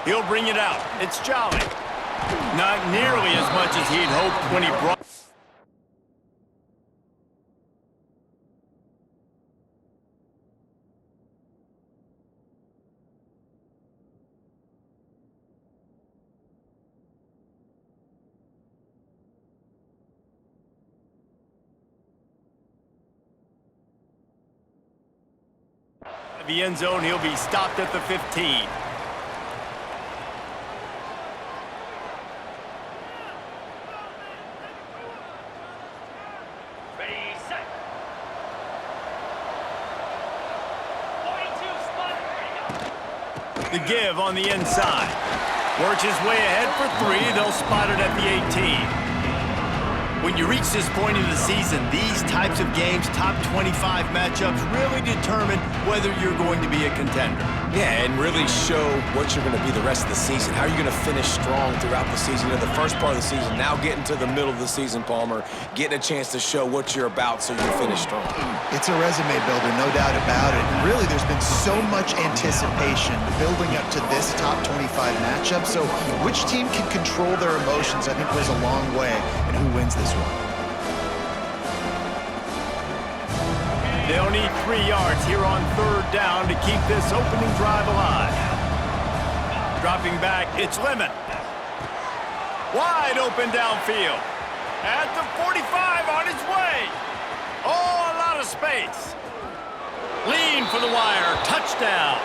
He'll bring it out. It's Jolly. Not nearly as much as he'd hoped when he brought... the end zone. He'll be stopped at the 15. Ready, set. 42 spot. The give on the inside. Works his way ahead for 3. They'll spot it at the 18. When you reach this point in the season, these types of games, top 25 matchups, really determine whether you're going to be a contender. Yeah, and really show what you're going to be the rest of the season. How are you going to finish strong throughout the season? In the first part of the season, now getting to the middle of the season, Palmer, getting a chance to show what you're about so you can finish strong. It's a resume builder, no doubt about it. And really, there's been so much anticipation building up to this top 25 matchup. So which team can control their emotions, I think, goes a long way in who wins this one. They'll need 3 yards here on 3rd down to keep this opening drive alive. Dropping back, it's Lemon. Wide open downfield. At the 45 on his way. Oh, a lot of space. Lean for the wire, touchdown.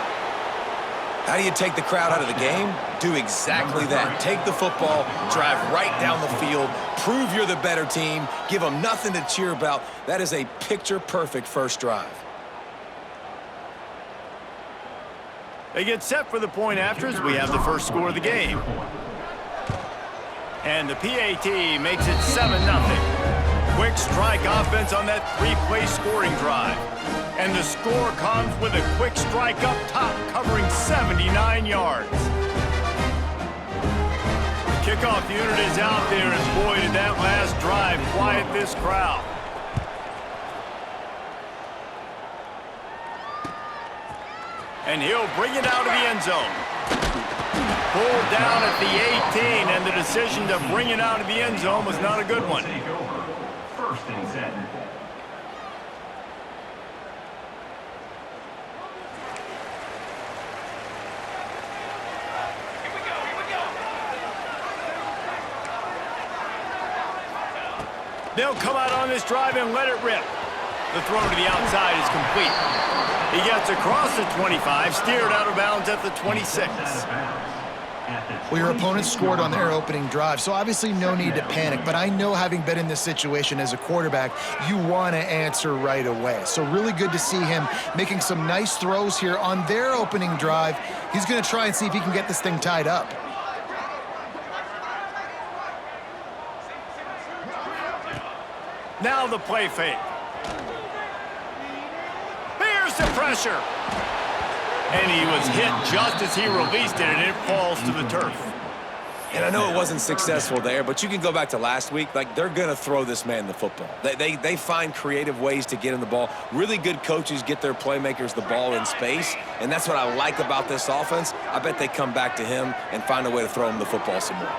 How do you take the crowd out of the game? Do exactly that. Take the football, drive right down the field, prove you're the better team, give them nothing to cheer about. That is a picture-perfect first drive. They get set for the point after as we have the first score of the game. And the PAT makes it 7-0. Quick strike offense on that 3-play scoring drive. And the score comes with a quick strike up top covering 79 yards. The kickoff unit is out there, and boy, did that last drive quiet this crowd. And he'll bring it out of the end zone. Pulled down at the 18, and the decision to bring it out of the end zone was not a good one. First and 10. They'll come out on this drive and let it rip. The throw to the outside is complete. He gets across the 25, steered out of bounds at the 26. Well, your opponent scored on their opening drive, so obviously no need to panic. But I know, having been in this situation as a quarterback, you want to answer right away. So really good to see him making some nice throws here on their opening drive. He's going to try and see if he can get this thing tied up. Now the play fake. Here's the pressure. And he was hit just as he released it, and it falls to the turf. And I know it wasn't successful there, but you can go back to last week. Like, they're going to throw this man the football. They find creative ways to get him the ball. Really good coaches get their playmakers the ball in space, and that's what I like about this offense. I bet they come back to him and find a way to throw him the football some more.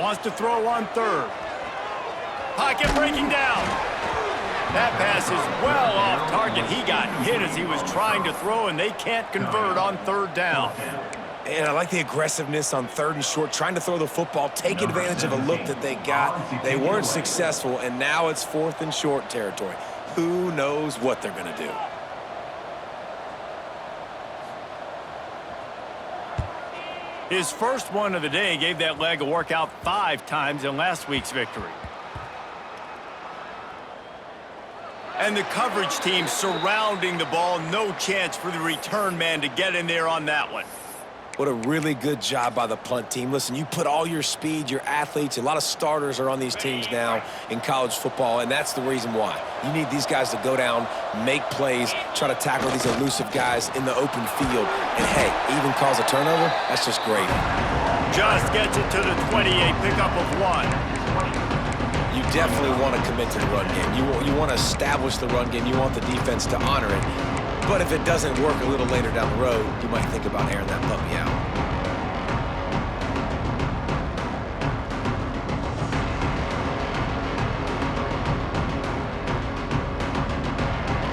Wants to throw on 3rd. Pocket breaking down. That pass is well off target. He got hit as he was trying to throw, and they can't convert on 3rd down. And I like the aggressiveness on 3rd and short, trying to throw the football, take advantage of a look that they got. They weren't successful, and now it's 4th and short territory. Who knows what they're going to do? His first one of the day gave that leg a workout 5 times in last week's victory. And the coverage team surrounding the ball. No chance for the return man to get in there on that one. What a really good job by the punt team. Listen, you put all your speed, your athletes, a lot of starters are on these teams now in college football, and that's the reason why. You need these guys to go down, make plays, try to tackle these elusive guys in the open field. And, hey, even cause a turnover, that's just great. Just gets it to the 20, a pickup of 1. You definitely want to commit to the run game. You want to establish the run game. You want the defense to honor it. But if it doesn't work a little later down the road, you might think about airing that puppy out.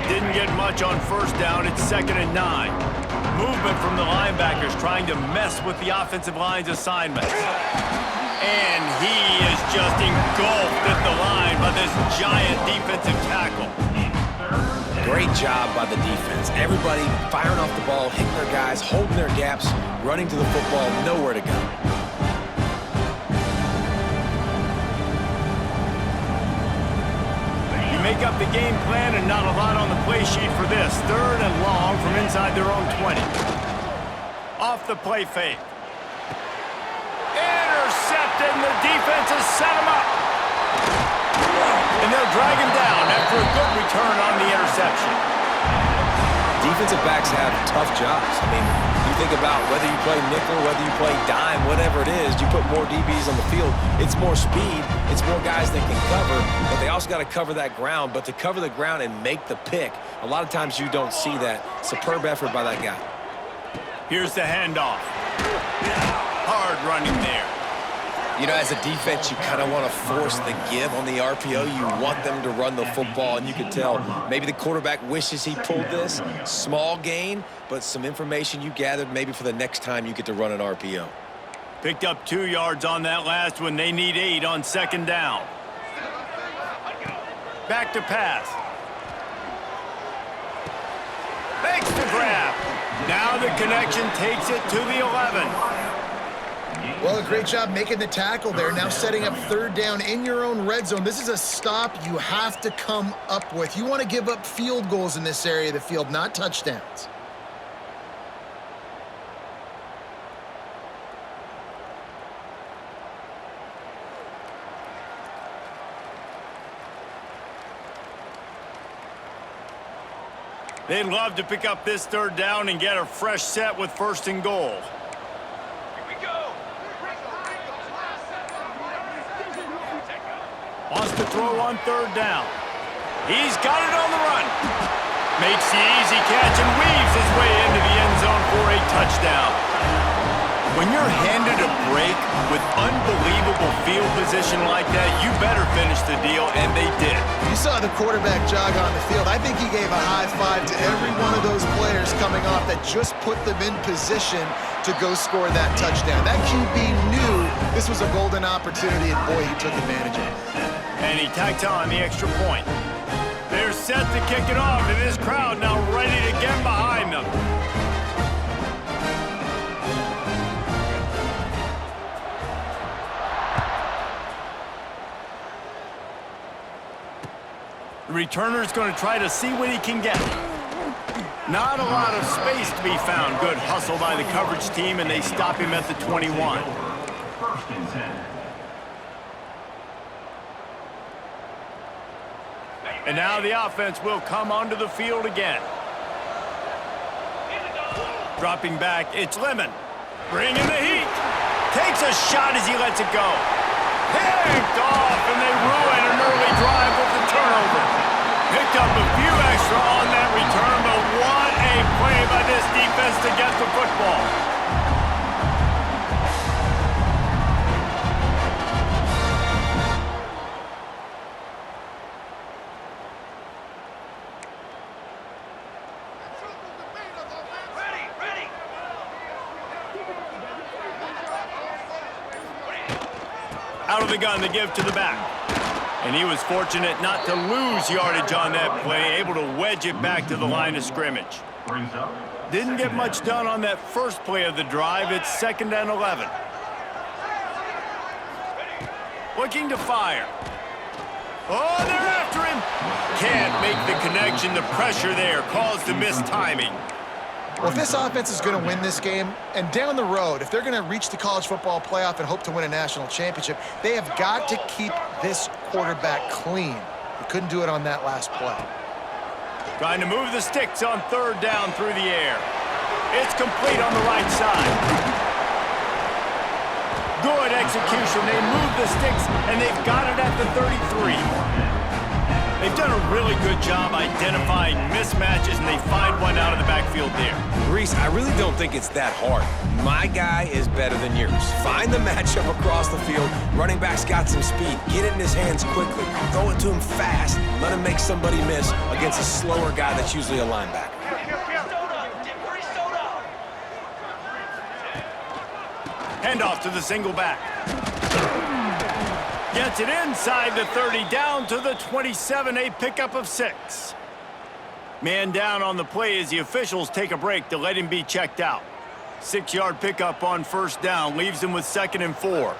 Didn't get much on first down. It's 2nd and 9. Movement from the linebackers trying to mess with the offensive line's assignments. And he is just engulfed at the line by this giant defensive tackle. Great job by the defense. Everybody firing off the ball, hitting their guys, holding their gaps, running to the football, nowhere to go. You make up the game plan and not a lot on the play sheet for this. 3rd and long from inside their own 20. Off the play fake. Intercepted, and the defense has set him up. And they'll drag him down after a good return on the interception. Defensive backs have tough jobs. I mean, you think about whether you play nickel, whether you play dime, whatever it is, you put more DBs on the field. It's more speed. It's more guys that can cover, but they also got to cover that ground. But to cover the ground and make the pick, a lot of times you don't see that. Superb effort by that guy. Here's the handoff. Hard running there. You know, as a defense, you kind of want to force the give on the RPO. You want them to run the football, and you can tell maybe the quarterback wishes he pulled this. Small gain, but some information you gathered maybe for the next time you get to run an RPO. Picked up 2 yards on that last one. They need 8 on 2nd down. Back to pass. Makes the grab. Now the connection takes it to the 11. Well, a great job making the tackle there. Now setting up 3rd down in your own red zone. This is a stop you have to come up with. You want to give up field goals in this area of the field, not touchdowns. They'd love to pick up this 3rd down and get a fresh set with 1st and goal. Wants to throw on 3rd down. He's got it on the run. Makes the easy catch and weaves his way into the end zone for a touchdown. When you're handed a break with unbelievable field position like that, you better finish the deal, and they did. You saw the quarterback jog on the field. I think he gave a high five to every one of those players coming off that just put them in position to go score that touchdown. That QB knew this was a golden opportunity, and boy, he took advantage of it. And he tacked on the extra point. They're set to kick it off, and this crowd now ready to get behind them. The returner's going to try to see what he can get. Not a lot of space to be found. Good hustle by the coverage team, and they stop him at the 21. 1st and 10. And now the offense will come onto the field again. Dropping back, it's Lemon. Bringing the heat. Takes a shot as he lets it go. Picked off, and they ruin an early drive with the turnover. Picked up a few extra on that return, but what a play by this defense to get the football. Out of the gun to give to the back. And he was fortunate not to lose yardage on that play, able to wedge it back to the line of scrimmage. Didn't get much done on that first play of the drive. It's 2nd and 11. Looking to fire. Oh, they're after him. Can't make the connection. The pressure there caused the missed timing. Well, if this offense is going to win this game, and down the road, if they're going to reach the college football playoff and hope to win a national championship, they have got to keep this quarterback clean. They couldn't do it on that last play. Trying to move the sticks on 3rd down through the air. It's complete on the right side. Good execution. They move the sticks, and they've got it at the 33. They've done a really good job identifying mismatches, and they find one out backfield there. Reese, I really don't think it's that hard. My guy is better than yours. Find the matchup across the field. Running back's got some speed. Get it in his hands quickly. Throw it to him fast. Let him make somebody miss against a slower guy that's usually a linebacker. Handoff to the single back. Gets it inside the 30, down to the 27, a pickup of 6. Man down on the play as the officials take a break to let him be checked out. 6-yard pickup on first down, leaves him with 2nd and 4.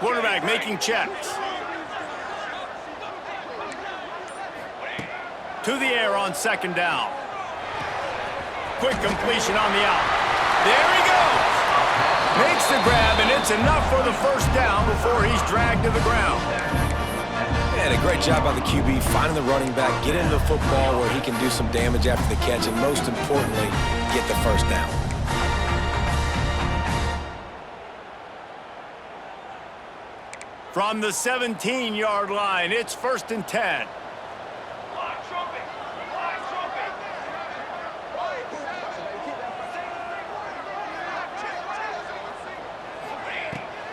Quarterback making checks. To the air on 2nd down. Quick completion on the out. There he goes. Makes the grab, and it's enough for the first down before he's dragged to the ground. And a great job by the QB finding the running back, get into the football where he can do some damage after the catch, and most importantly, get the first down. From the 17-yard line, it's 1st and 10.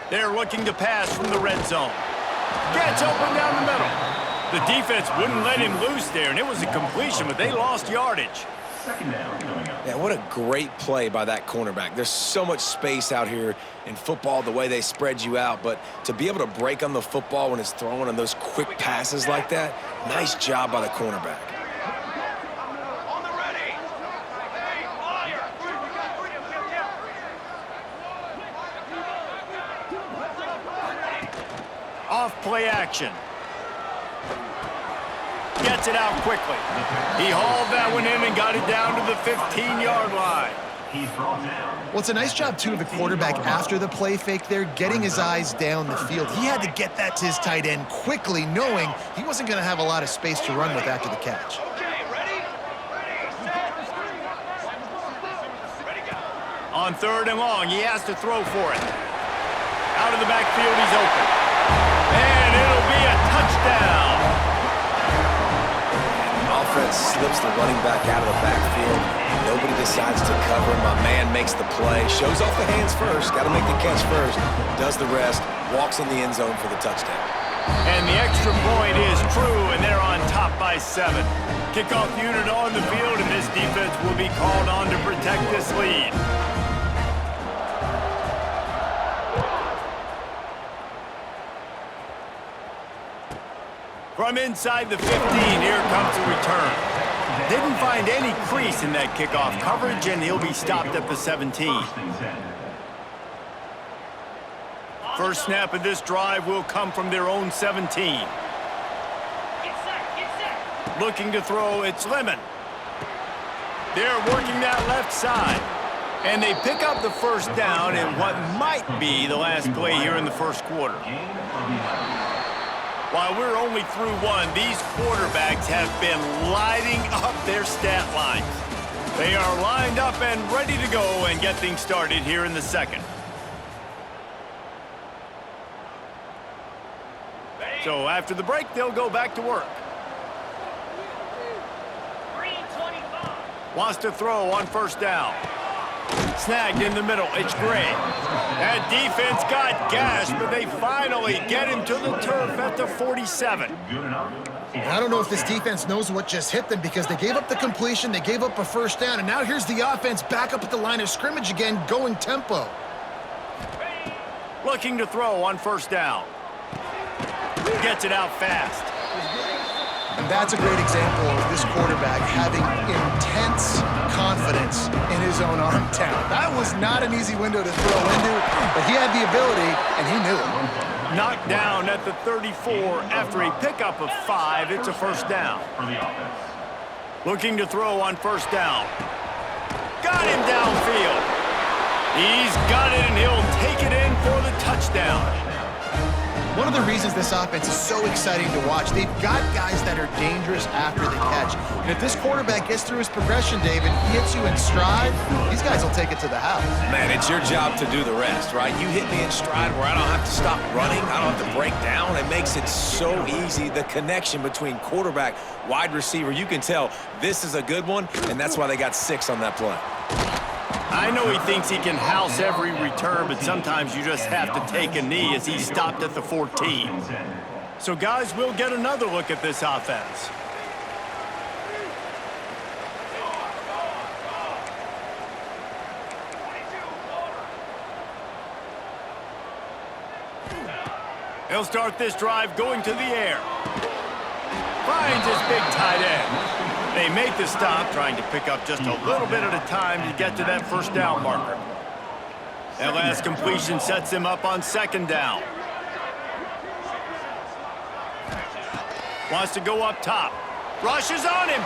They're looking to pass from the red zone. Gets open down the middle. The defense wouldn't let him loose there, and it was a completion, but they lost yardage. Yeah, what a great play by that cornerback. There's so much space out here in football, the way they spread you out, but to be able to break on the football when it's thrown on those quick passes like that, nice job by the cornerback. Off play action. Gets it out quickly. He hauled that one in and got it down to the 15-yard line. Well, it's a nice job, too, of the quarterback after the play fake there, getting his eyes down the field. He had to get that to his tight end quickly, knowing he wasn't going to have a lot of space to run with after the catch. On 3rd and long, he has to throw for it. Out of the backfield, he's open. And it'll be a touchdown. Offense slips the running back out of the backfield. Nobody decides to cover him. My man makes the play. Shows off the hands first. Got to make the catch first. Does the rest. Walks in the end zone for the touchdown. And the extra point is true, and they're on top by 7. Kickoff unit on the field, and this defense will be called on to protect this lead. From inside the 15, here comes the return. Didn't find any crease in that kickoff coverage, and he'll be stopped at the 17. First snap of this drive will come from their own 17. Looking to throw, it's Lemon. They're working that left side. And they pick up the first down in what might be the last play here in the first quarter. While we're only through one, these quarterbacks have been lighting up their stat lines. They are lined up and ready to go and get things started here in the second. So after the break, they'll go back to work. Wants to throw on first down. Snagged in the middle, it's Gray. That defense got gashed, but they finally get him to the turf at the 47. I don't know if this defense knows what just hit them because they gave up the completion, they gave up a first down, and now here's the offense back up at the line of scrimmage again, going tempo. Looking to throw on first down. Gets it out fast. And that's a great example of this quarterback having intense confidence in his own arm talent. That was not an easy window to throw into, but he had the ability, and he knew it. Knocked down at the 34 after a pickup of 5. It's a first down. Looking to throw on first down. Got him downfield. He's got it, and he'll take it in for the touchdown. One of the reasons this offense is so exciting to watch, they've got guys that are dangerous after the catch. And if this quarterback gets through his progression, David, he hits you in stride, these guys will take it to the house. Man, it's your job to do the rest, right? You hit me in stride where I don't have to stop running. I don't have to break down. It makes it so easy. The connection between quarterback, wide receiver, you can tell this is a good one, and that's why they got 6 on that play. I know he thinks he can house every return, but sometimes you just have to take a knee as he stopped at the 14. So, guys, we'll get another look at this offense. He'll start this drive going to the air. Finds his big tight end. They make the stop, trying to pick up just a little bit at a time to get to that first down marker. That last completion sets him up on 2nd down. Wants to go up top. Rushes on him.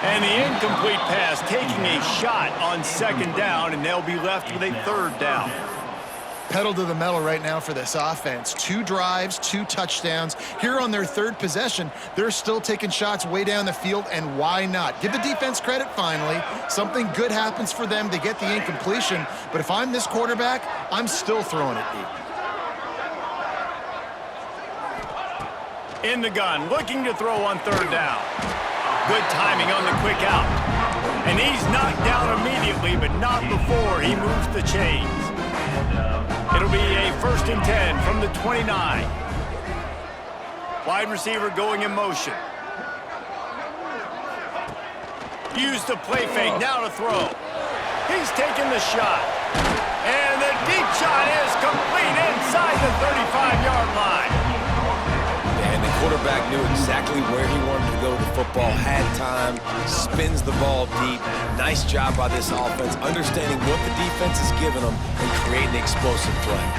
And the incomplete pass taking a shot on 2nd down, and they'll be left with a 3rd down. Pedal to the metal right now for this offense. 2 drives, 2 touchdowns. Here on their 3rd possession, they're still taking shots way down the field, and why not? Give the defense credit finally. Something good happens for them. They get the incompletion, but if I'm this quarterback, I'm still throwing it deep. In the gun, looking to throw on 3rd down. Good timing on the quick out. And he's knocked down immediately, but not before he moves the chains. It'll be a 1st and 10 from the 29. Wide receiver going in motion. Use the play fake, now to throw. He's taking the shot. And the deep shot is complete inside the 35-yard line. And the quarterback knew exactly where he wanted to go with the football, had time, spins the ball deep. Nice job by this offense, understanding what the defense is giving them and creating the explosive play.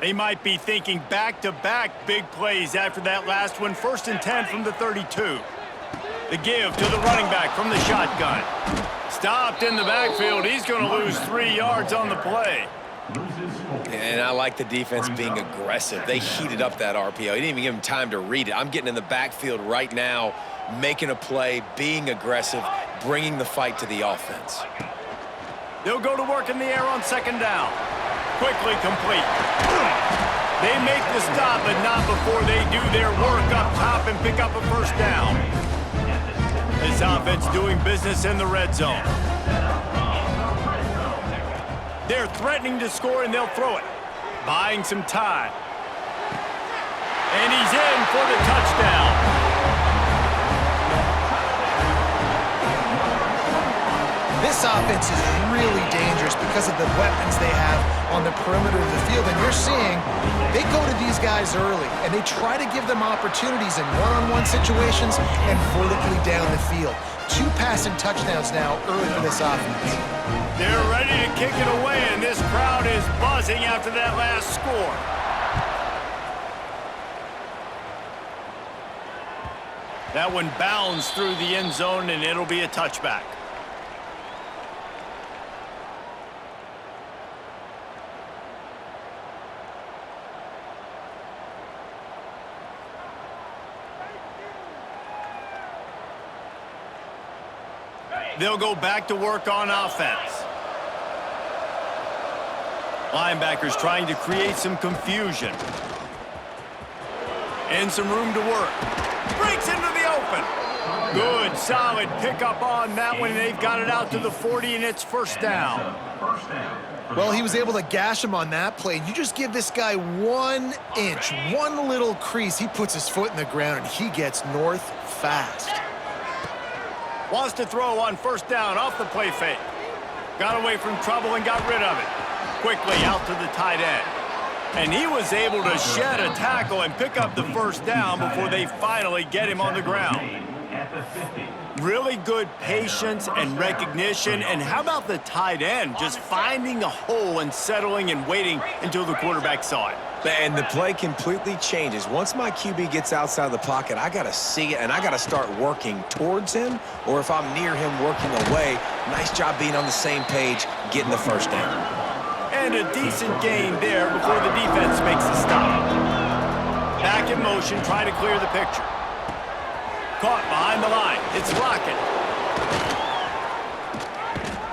They might be thinking back-to-back big plays after that last one. 1st and 10 from the 32. The give to the running back from the shotgun. Stopped in the backfield. He's going to lose 3 yards on the play. And I like the defense being aggressive. They heated up that RPO. He didn't even give him time to read it. I'm getting in the backfield right now, making a play, being aggressive, bringing the fight to the offense. They'll go to work in the air on 2nd down. Quickly complete. They make the stop, but not before they do their work up top and pick up a 1st down. This offense doing business in the red zone. They're threatening to score, and they'll throw it. Buying some time. And he's in for the touchdown. This offense is really dangerous because of the weapons they have on the perimeter of the field. And you're seeing they go to these guys early, and they try to give them opportunities in one-on-one situations and vertically down the field. 2 passing touchdowns now early for this offense. They're ready to kick it away, and this crowd is buzzing after that last score. That one bounds through the end zone, and it'll be a touchback. They'll go back to work on offense. Linebackers trying to create some confusion. And some room to work. Breaks into the open. Good, solid pickup on that one. They've got it out to the 40, and it's 1st down. Well, he was able to gash him on that play. You just give this guy 1 inch, one little crease. He puts his foot in the ground, and he gets north fast. Wants to throw on 1st down off the play fake. Got away from trouble and got rid of it. Quickly out to the tight end. And he was able to shed a tackle and pick up the 1st down before they finally get him on the ground. Really good patience and recognition. And how about the tight end just finding a hole and settling and waiting until the quarterback saw it? And the play completely changes. Once my QB gets outside the pocket, I got to see it, and I got to start working towards him, or if I'm near him working away, nice job being on the same page, getting the first down. And a decent gain there before the defense makes the stop. Back in motion, trying to clear the picture. Caught behind the line. It's Lockett.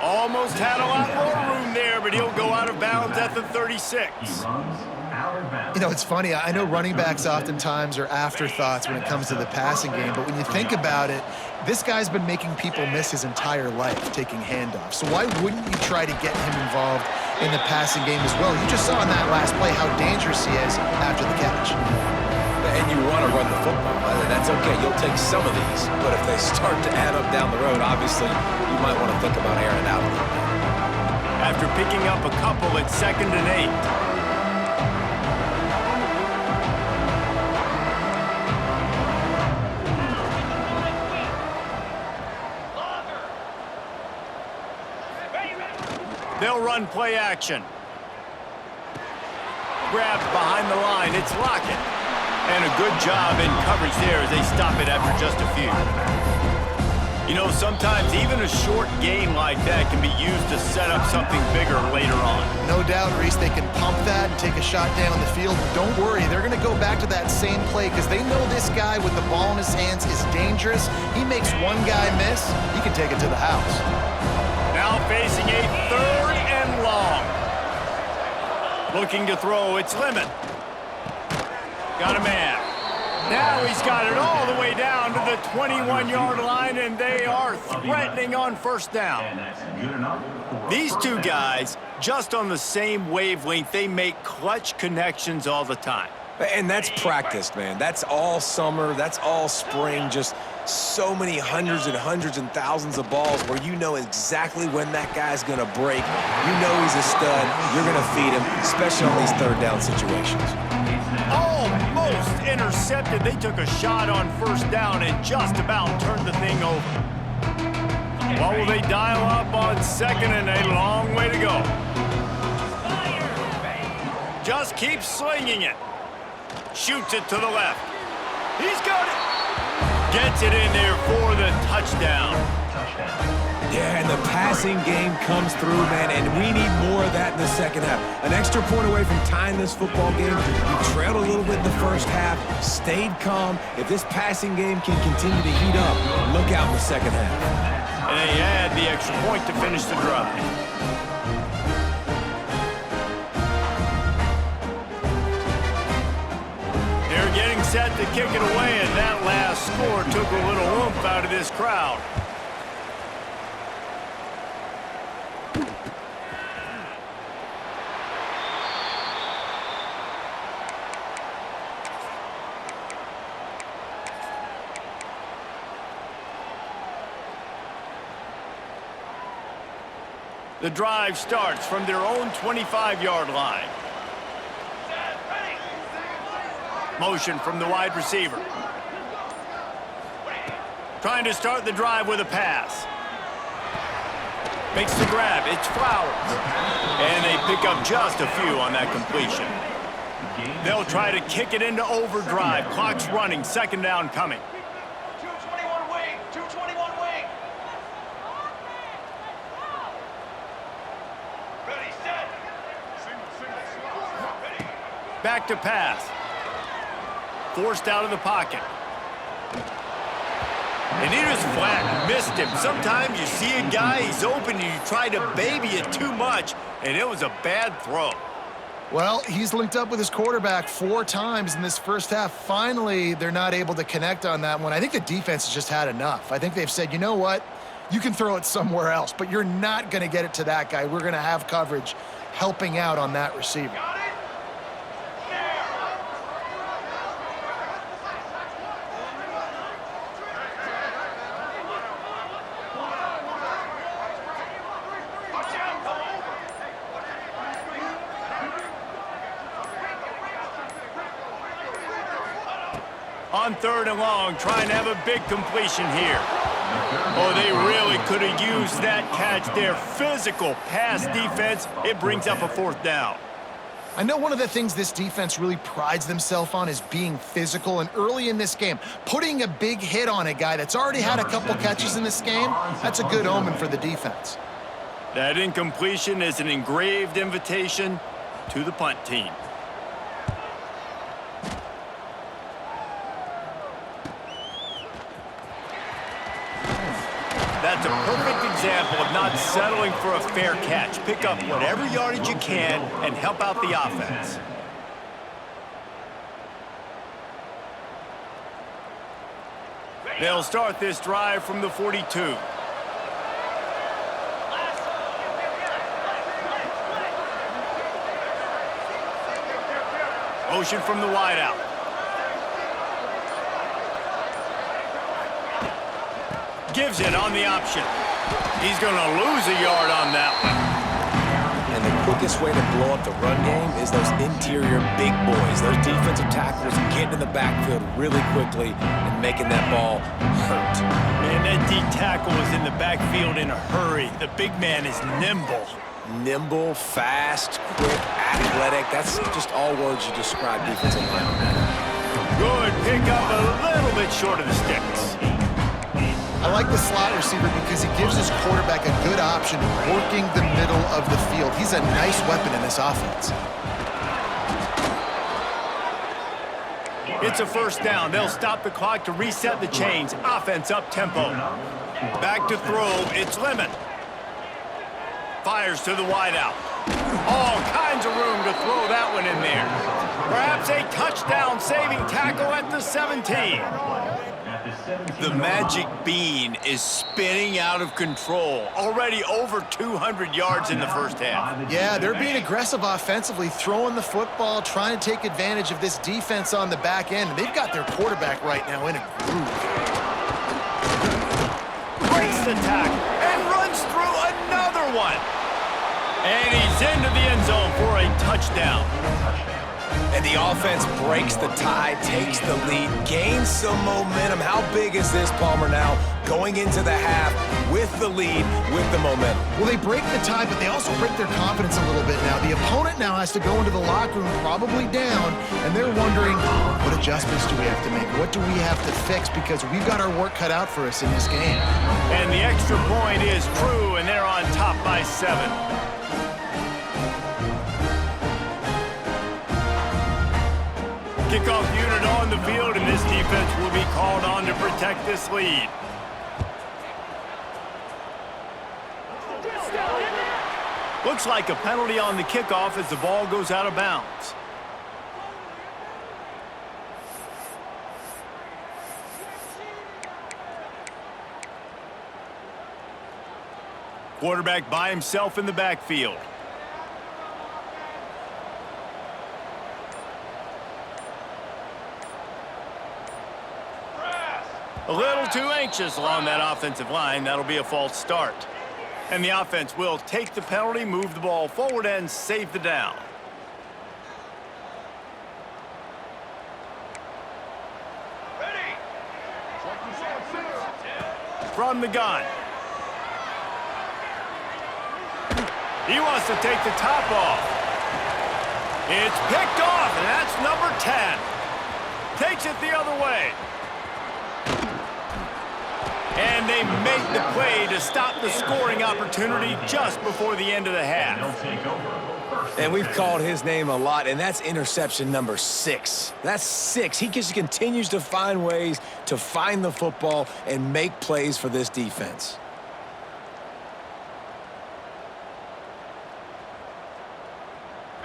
Almost had a lot more room there, but he'll go out of bounds at the 36. You know, it's funny. I know running backs oftentimes are afterthoughts when it comes to the passing game, but when you think about it, this guy's been making people miss his entire life taking handoffs. So why wouldn't you try to get him involved in the passing game as well? You just saw in that last play how dangerous he is after the catch. And you want to run the football. That's okay. You'll take some of these. But if they start to add up down the road, obviously, you might want to think about airing out a little bit. After picking up a couple at 2nd and 8. They'll run play action. Grabbed behind the line. It's Lockett. And a good job in coverage there as they stop it after just a few. You know, sometimes even a short gain like that can be used to set up something bigger later on. No doubt, Reese, they can pump that and take a shot down the field. Don't worry, they're going to go back to that same play because they know this guy with the ball in his hands is dangerous. He makes one guy miss, he can take it to the house. Now facing a 3rd and long. Looking to throw, it's Lemon. Got a man. Now he's got it all the way down to the 21-yard line, and they are threatening on first down. These two guys, just on the same wavelength, they make clutch connections all the time. And that's practiced, man. That's all summer. That's all spring. Just so many hundreds and thousands of balls where you know exactly when that guy's going to break. You know he's a stud. You're going to feed him, especially on these 3rd down situations. Almost intercepted. They took a shot on first down and just about turned the thing over. What will they dial up on 2nd and a long way to go? Just keep slinging it. Shoots it to the left. He's got it. Gets it in there for the touchdown. Yeah, and the passing game comes through, man, and we need more of that in the second half. An extra point away from tying this football game. You trailed a little bit in the first half, stayed calm. If this passing game can continue to heat up, look out in the second half. And they add the extra point to finish the drive. They're getting set to kick it away, and that last score took a little oomph out of this crowd. The drive starts from their own 25-yard line. Motion from the wide receiver. Trying to start the drive with a pass. Makes the grab. It's Flowers. And they pick up just a few on that completion. They'll try to kick it into overdrive. Clock's running. 2nd down coming. 221 wing. 221 wing. Ready, set. Ready. Back to pass. Forced out of the pocket. And he just flat missed him. Sometimes you see a guy, he's open, and you try to baby it too much, and it was a bad throw. Well, he's linked up with his quarterback 4 times in this first half. Finally, they're not able to connect on that one. I think the defense has just had enough. I think they've said, you know what? You can throw it somewhere else, but you're not going to get it to that guy. We're going to have coverage helping out on that receiver. On 3rd and long, trying to have a big completion here. Oh, they really could have used that catch there. Physical pass defense. It brings up a 4th down. I know one of the things this defense really prides themselves on is being physical, and early in this game, putting a big hit on a guy that's already had a couple catches in this game, that's a good omen for the defense. That incompletion is an engraved invitation to the punt team. That's a perfect example of not settling for a fair catch. Pick up whatever yardage you can and help out the offense. They'll start this drive from the 42. Motion from the wideout. Gives it on the option. He's going to lose a yard on that one. And the quickest way to blow up the run game is those interior big boys. Those defensive tackles getting in the backfield really quickly and making that ball hurt. Man, that D tackle was in the backfield in a hurry. The big man is nimble. Nimble, fast, quick, athletic. That's just all words you describe defensive linemen. Good pick up, a little bit short of the sticks. I like the slot receiver because he gives his quarterback a good option working the middle of the field. He's a nice weapon in this offense. It's a first down. They'll stop the clock to reset the chains. Offense up tempo. Back to throw. It's Lemon. Fires to the wideout. All kinds of room to throw that one in there. Perhaps a touchdown-saving tackle at the 17. The magic bean is spinning out of control. Already over 200 yards in the first half. Yeah, they're being aggressive offensively, throwing the football, trying to take advantage of this defense on the back end. They've got their quarterback right now in a groove. Breaks the tackle and runs through another one. And he's into the end zone for a touchdown. And the offense breaks the tie, takes the lead, gains some momentum. How big is this, Palmer, now going into the half with the lead, with the momentum? Well, they break the tie, but they also break their confidence a little bit now. The opponent now has to go into the locker room probably down, and they're wondering, what adjustments do we have to make? What do we have to fix? Because we've got our work cut out for us in this game. And the extra point is true, and they're on top by 7. Kickoff unit on the field, and this defense will be called on to protect this lead. Looks like a penalty on the kickoff as the ball goes out of bounds. Quarterback by himself in the backfield. A little too anxious along that offensive line. That'll be a false start. And the offense will take the penalty, move the ball forward, and save the down. Ready. From the gun. He wants to take the top off. It's picked off, and that's number 10. Takes it the other way. And they make the play to stop the scoring opportunity just before the end of the half. And we've called his name a lot, and that's interception number 6. That's 6. He just continues to find ways to find the football and make plays for this defense.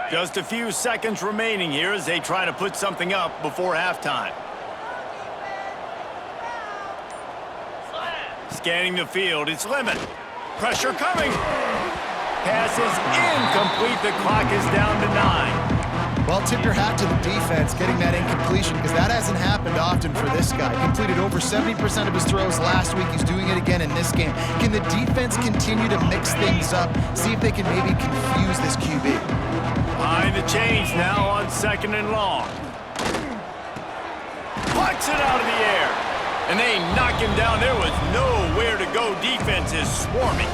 Just a few seconds remaining here as they try to put something up before halftime. Scanning the field, it's Lemon. Pressure coming. Pass is incomplete. The clock is down to 9. Well, tip your hat to the defense getting that incompletion because that hasn't happened often for this guy. Completed over 70% of his throws last week. He's doing it again in this game. Can the defense continue to mix things up? See if they can maybe confuse this QB. Behind the chains now on 2nd and long. Plucks it out of the air. And they knock him down. There was nowhere to go. Defense is swarming.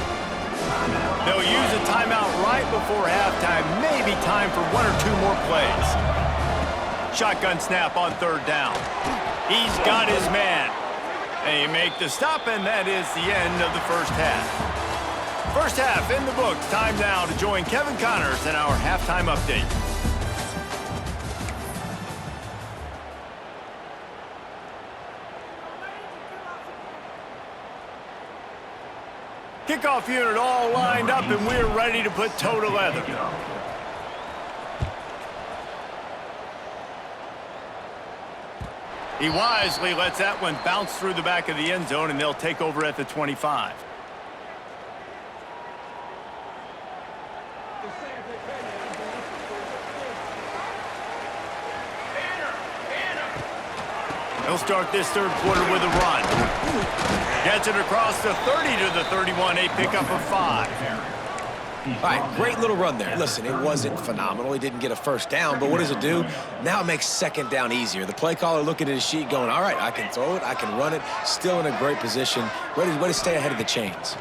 They'll use a timeout right before halftime. Maybe time for 1 or 2 more plays. Shotgun snap on 3rd down. He's got his man. They make the stop, and that is the end of the first half. First half in the books. Time now to join Kevin Connors in our halftime update. Kickoff unit all lined up, and we're ready to put toe to leather. He wisely lets that one bounce through the back of the end zone, and they'll take over at the 25. He'll start this 3rd quarter with a run. Gets it across the 30 to the 31, a pickup of 5. All right, great little run there. Listen, it wasn't phenomenal. He didn't get a first down, but what does it do? Now it makes 2nd down easier. The play caller looking at his sheet going, all right, I can throw it, I can run it, still in a great position, ready to stay ahead of the chains.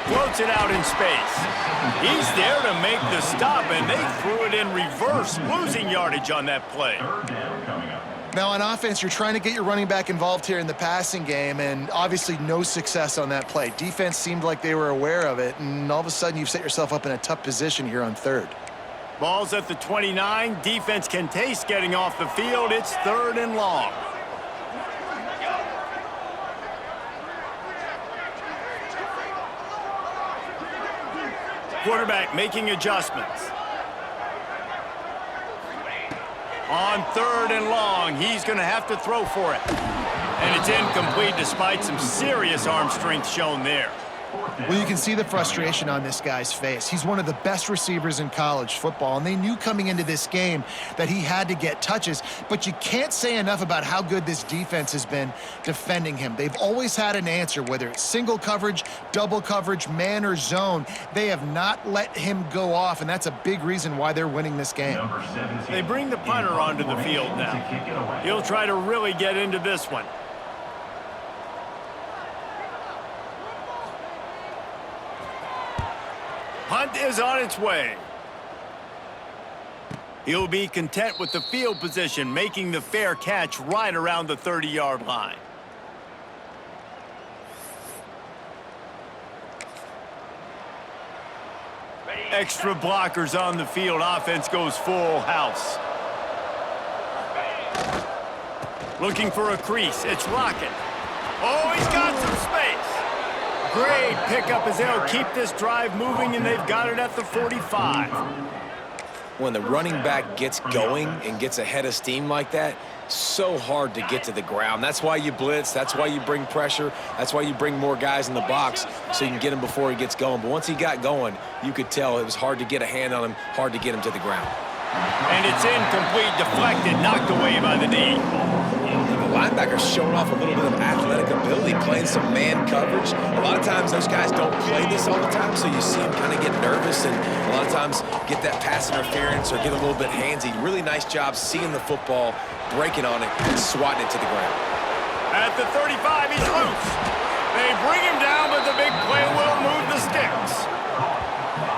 Floats it out in space. He's there to make the stop, and they threw it in reverse, losing yardage on that play. Now, on offense, you're trying to get your running back involved here in the passing game, and obviously no success on that play. Defense seemed like they were aware of it, and all of a sudden you've set yourself up in a tough position here on 3rd. Ball's at the 29. Defense can taste getting off the field. It's 3rd and long. Quarterback making adjustments. On 3rd and long, he's going to have to throw for it. And it's incomplete despite some serious arm strength shown there. Well, you can see the frustration on this guy's face. He's one of the best receivers in college football, and they knew coming into this game that he had to get touches, but you can't say enough about how good this defense has been defending him. They've always had an answer, whether it's single coverage, double coverage, man or zone. They have not let him go off, and that's a big reason why they're winning this game. They bring the punter onto the field now. He'll try to really get into this one. Punt is on its way. He'll be content with the field position, making the fair catch right around the 30-yard line. Extra blockers on the field. Offense goes full house. Looking for a crease. It's Lockett. Oh, he's got some space. Great pickup as they'll keep this drive moving, and they've got it at the 45. When the running back gets going and gets ahead of steam like that, so hard to get to the ground. That's why you blitz. That's why you bring pressure. That's why you bring more guys in the box so you can get him before he gets going. But once he got going, you could tell it was hard to get a hand on him, hard to get him to the ground. And it's incomplete, deflected, knocked away by the knee. The linebacker's showing off a little bit of athletic ability, playing some man coverage. A lot of times those guys don't play this all the time, so you see them kind of get nervous and a lot of times get that pass interference or get a little bit handsy. Really nice job seeing the football, breaking on it, and swatting it to the ground. At the 35, he's loose. They bring him down, but the big play will move the sticks.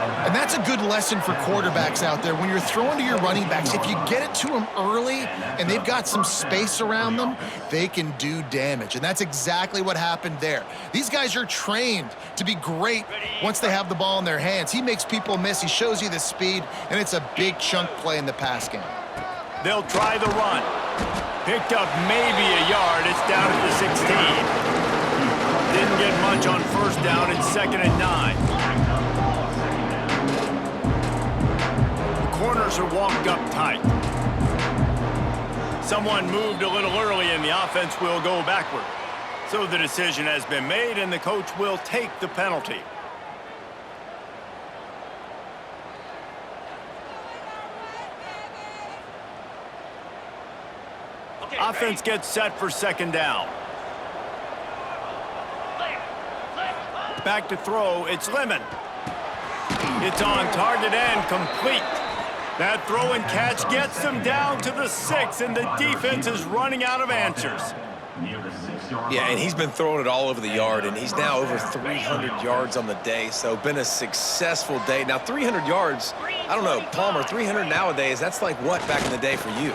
And that's a good lesson for quarterbacks out there. When you're throwing to your running backs, if you get it to them early and they've got some space around them, they can do damage. And that's exactly what happened there. These guys are trained to be great once they have the ball in their hands. He makes people miss. He shows you the speed, and it's a big chunk play in the pass game. They'll try the run. Picked up maybe a yard. It's down at the 16. Didn't get much on first down. It's 2nd and 9. Corners are walked up tight. Someone moved a little early and the offense will go backward. So the decision has been made and the coach will take the penalty. Offense gets set for 2nd down. Back to throw, it's Lemon. It's on target and complete. That throw and catch gets them down to the 6, and the defense is running out of answers. Yeah, and he's been throwing it all over the yard, and he's now over 300 yards on the day, so been a successful day. Now, 300 yards, I don't know, Palmer, 300 nowadays, that's like what back in the day for you?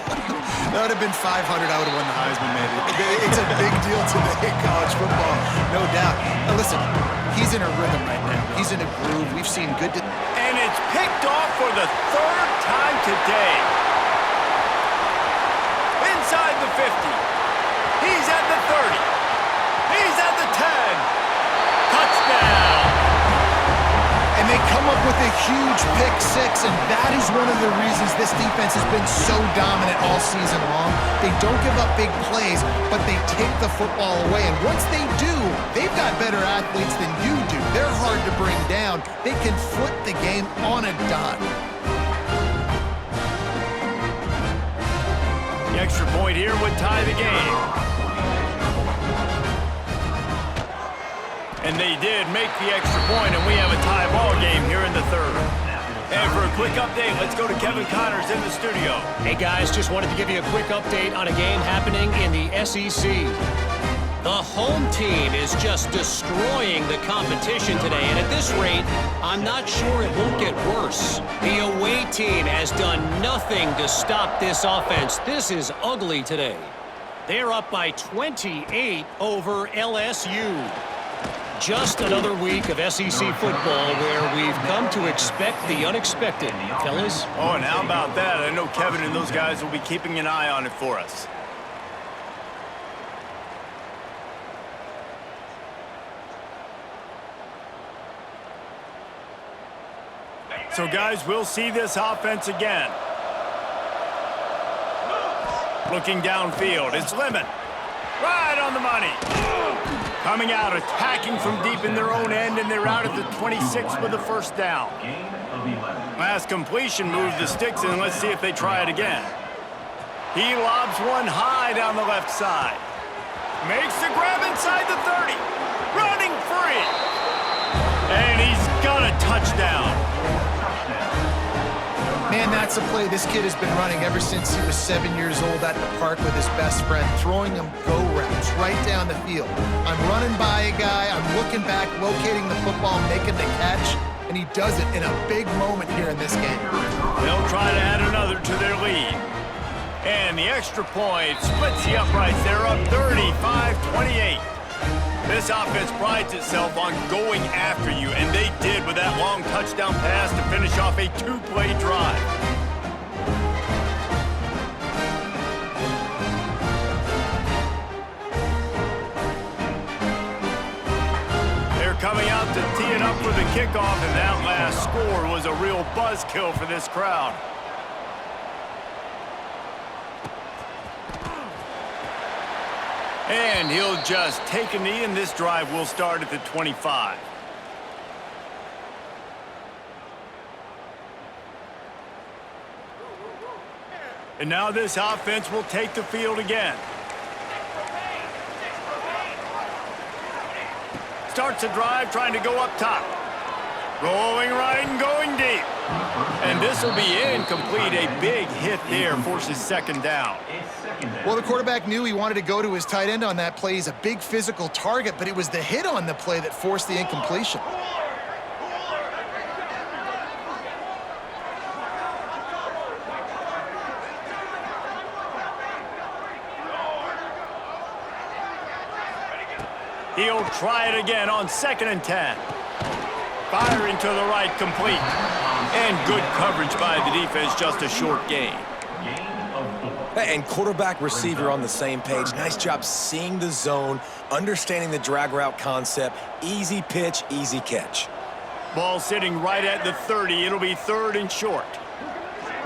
That would have been 500. I would have won the Heisman, maybe. It's a big deal today in college football, no doubt. Now, listen, he's in a rhythm right now. He's in a groove. We've seen good... And it's picked off for the third time today. Inside the 50. He's at the 30. He's at the 10. Touchdown. And they come up with a huge pick six, and that is one of the reasons this defense has been so dominant all season long. They don't give up big plays, but they take the football away. And once they do, they've got better athletes than you do. They're hard to bring down. They can flip the game on a dime. The extra point here would tie the game. And they did make the extra point, and we have a tie ball game here in the third. And for a quick update, let's go to Kevin Connors in the studio. Hey guys, just wanted to give you a quick update on a game happening in the SEC. The home team is just destroying the competition today, and at this rate, I'm not sure it won't get worse. The away team has done nothing to stop this offense. This is ugly today. They're up by 28 over LSU. Just another week of SEC football where we've come to expect the unexpected, fellas. Oh, and how about that? I know Kevin and those guys will be keeping an eye on it for us. So, guys, we'll see this offense again. Looking downfield, it's Lemon. Right on the money. Coming out, attacking from deep in their own end, and they're out at the 26 with the first down. Last completion moved the sticks in. Let's see if they try it again. He lobs one high down the left side. Makes the grab inside the 30. Running free. And he's got a touchdown. Man, that's a play this kid has been running ever since he was 7 years old at the park with his best friend, throwing him go routes right down the field. I'm running by a guy, I'm looking back, locating the football, making the catch, and he does it in a big moment here in this game. They'll try to add another to their lead. And the extra point splits the uprights. They're up 35-28. This offense prides itself on going after you, and they did with that long touchdown pass to finish off a two-play drive. They're coming out to tee it up for the kickoff, and that last score was a real buzzkill for this crowd. And he'll just take a knee, and this drive will start at the 25. And now this offense will take the field again. Starts a drive trying to go up top. Rolling right and going deep. And this will be incomplete. A big hit there forces second down. Well, the quarterback knew he wanted to go to his tight end on that play. He's a big physical target, but it was the hit on the play that forced the incompletion. He'll try it again on 2nd and 10. Firing to the right, complete. And good coverage by the defense, just a short gain. And quarterback receiver on the same page. Nice job seeing the zone, understanding the drag route concept. Easy pitch, easy catch. Ball sitting right at the 30. It'll be 3rd and short.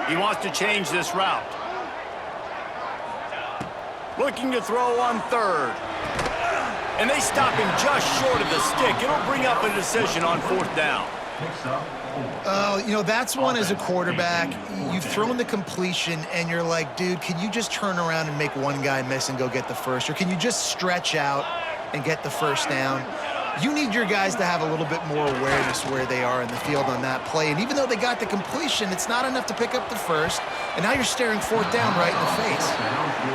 He wants to change this route. Looking to throw on 3rd. And they stop him just short of the stick. It'll bring up a decision on 4th down. You know, that's one as a quarterback. You've thrown the completion, and you're like, dude, can you just turn around and make one guy miss and go get the first? Or can you just stretch out and get the first down? You need your guys to have a little bit more awareness where they are in the field on that play. And even though they got the completion, it's not enough to pick up the first. And now you're staring fourth down right in the face.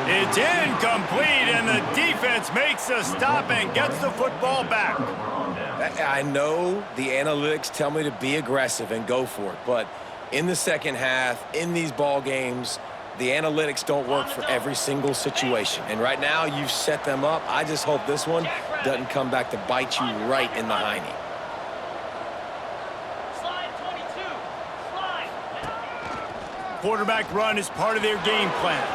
It's incomplete, and the defense makes a stop and gets the football back. I know the analytics tell me to be aggressive and go for it, but in the second half, in these ball games, the analytics don't work for every single situation. And right now, you've set them up. I just hope this one doesn't come back to bite you right in the hiney. Slide 22. Slide. Quarterback run is part of their game plan.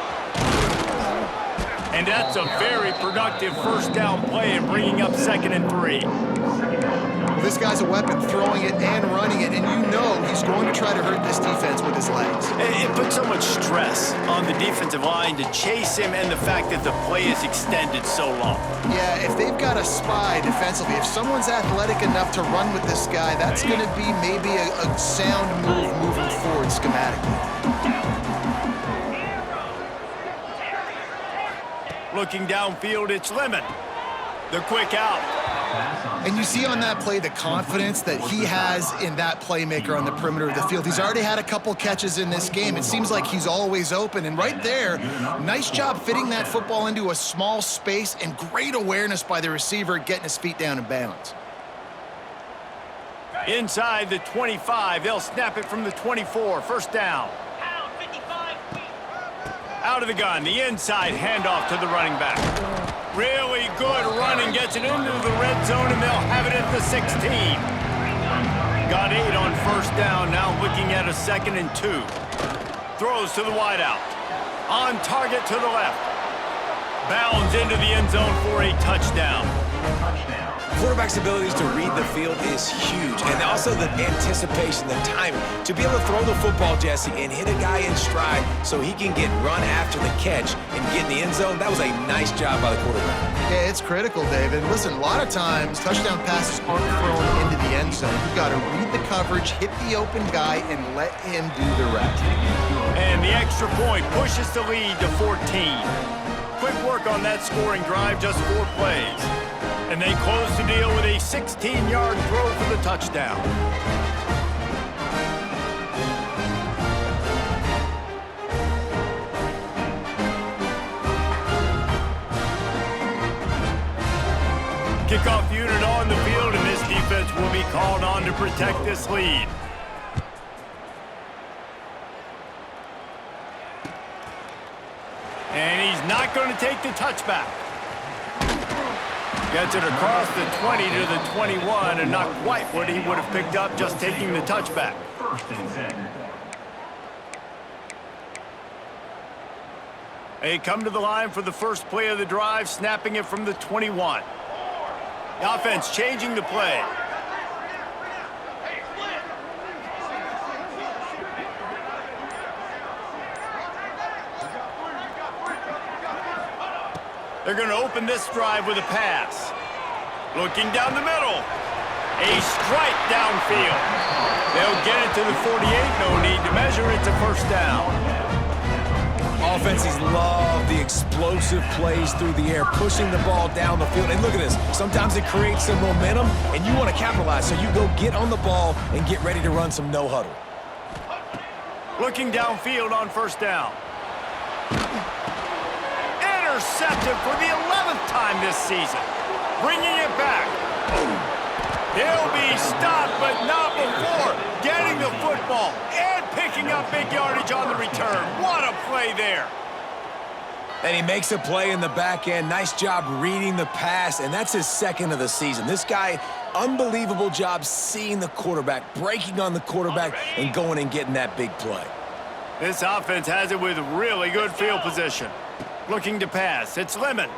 And that's a very productive first down play and bringing up 2nd and 3. Well, this guy's a weapon, throwing it and running it, and you know he's going to try to hurt this defense with his legs. It puts so much stress on the defensive line to chase him, and the fact that the play is extended so long. Yeah, if they've got a spy defensively, if someone's athletic enough to run with this guy, that's going to be maybe a sound move moving forward schematically. Looking downfield, it's Lemon. The quick out. And you see on that play the confidence that he has in that playmaker on the perimeter of the field. He's already had a couple catches in this game. It seems like he's always open. And right there, nice job fitting that football into a small space, and great awareness by the receiver getting his feet down in bounds. Inside the 25, they'll snap it from the 24. First down. Pound 55 feet. Out of the gun, the inside handoff to the running back. Really good running, gets it into the red zone, and they'll have it at the 16. Got 8 on first down, now looking at a 2nd and 2. Throws to the wideout. On target to the left. Bounds into the end zone for a touchdown. Quarterback's abilities to read the field is huge, and also the anticipation, the timing. To be able to throw the football, Jesse, and hit a guy in stride so he can get run after the catch and get in the end zone, that was a nice job by the quarterback. Yeah, it's critical, David. Listen, a lot of times touchdown passes aren't thrown into the end zone. You've got to read the coverage, hit the open guy, and let him do the rest. And the extra point pushes the lead to 14. Quick work on that scoring drive, just 4 plays. And they close the deal with a 16-yard throw for the touchdown. Kickoff unit on the field, and this defense will be called on to protect this lead. And he's not going to take the touchback. Gets it across the 20 to the 21, and not quite what he would have picked up just taking the touchback. They come to the line for the first play of the drive, snapping it from the 21. The offense changing the play. They're going to open this drive with a pass. Looking down the middle. A strike downfield. They'll get it to the 48. No need to measure. It's a first down. Offenses love the explosive plays through the air, pushing the ball down the field. And look at this. Sometimes it creates some momentum, and you want to capitalize. So you go get on the ball and get ready to run some no huddle. Looking downfield on first down. Intercepted for the 11th time this season. Bringing it back. He'll be stopped, but not before getting the football and picking up big yardage on the return. What a play there. And he makes a play in the back end. Nice job reading the pass, and that's his 2nd of the season. This guy, unbelievable job seeing the quarterback, breaking on the quarterback, and going and getting that big play. This offense has it with really good field position. Looking to pass. It's Lemon.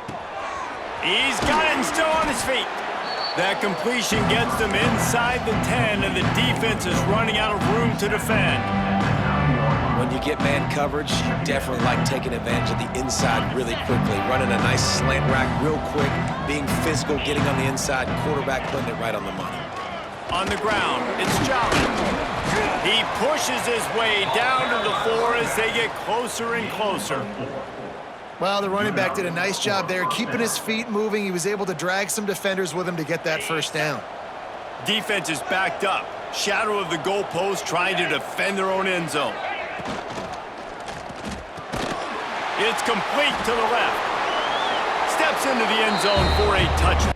He's got it and still on his feet. That completion gets them inside the 10, and the defense is running out of room to defend. When you get man coverage, you definitely like taking advantage of the inside really quickly. Running a nice slant rack real quick, being physical, getting on the inside, quarterback putting it right on the money. On the ground, it's Jolly. He pushes his way down to the 4 as they get closer and closer. Well, the running back did a nice job there, keeping his feet moving. He was able to drag some defenders with him to get that first down. Defense is backed up. Shadow of the goalpost, trying to defend their own end zone. It's complete to the left. Steps into the end zone for a touchdown.